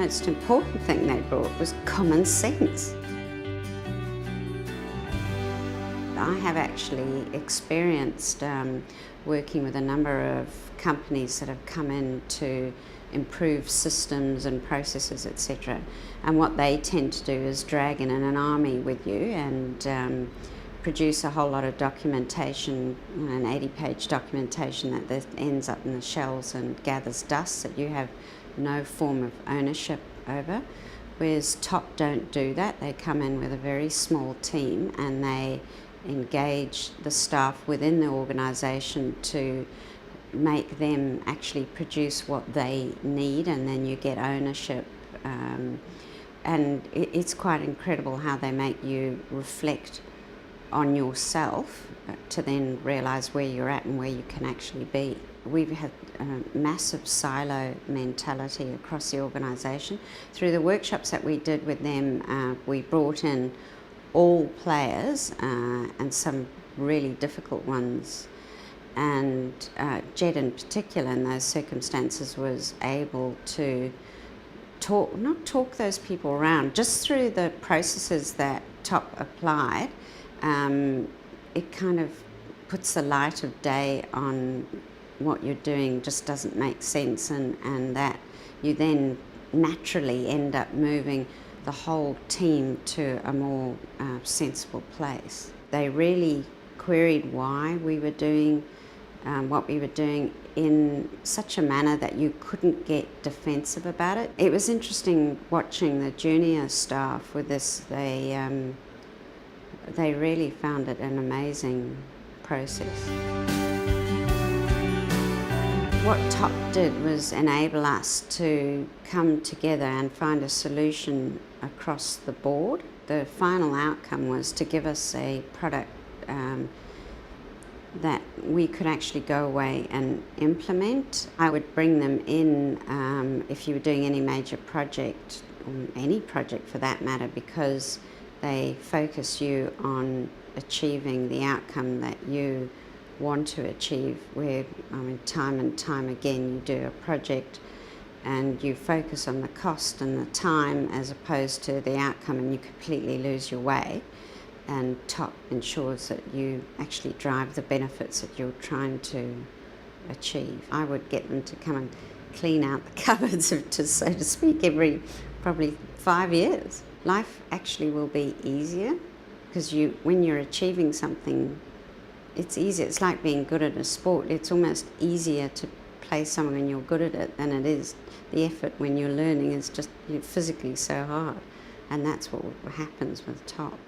most important thing they brought was common sense. I have actually experienced working with a number of companies that have come in to improve systems and processes, etc. And what they tend to do is drag in an army with you and produce a whole lot of documentation, an 80-page documentation that ends up in the shelves and gathers dust that you have no form of ownership over. Whereas TOP don't do that. They come in with a very small team and they engage the staff within the organisation to make them actually produce what they need, and then you get ownership. And it's quite incredible how they make you reflect on yourself to then realise where you're at and where you can actually be. We've had a massive silo mentality across the organisation. Through the workshops that we did with them, we brought in all players and some really difficult ones. And Jed in particular in those circumstances was able to not talk those people around, just through the processes that TOP applied. It kind of puts the light of day on what you're doing just doesn't make sense, and that you then naturally end up moving the whole team to a more sensible place. They really queried why we were doing what we were doing in such a manner that you couldn't get defensive about it. It was interesting watching the junior staff with this. They really found it an amazing process. What TOP did was enable us to come together and find a solution across the board. The final outcome was to give us a product that we could actually go away and implement. I would bring them in if you were doing any major project, or any project for that matter, because they focus you on achieving the outcome that you want to achieve, where time and time again you do a project and you focus on the cost and the time as opposed to the outcome, and you completely lose your way. And TOP ensures that you actually drive the benefits that you're trying to achieve. I would get them to come and clean out the cupboards, so to speak, every probably 5 years. Life actually will be easier because when you're achieving something, it's easier. It's like being good at a sport. It's almost easier to play something when you're good at it than it is. The effort when you're learning is just physically so hard, and that's what happens with TOP.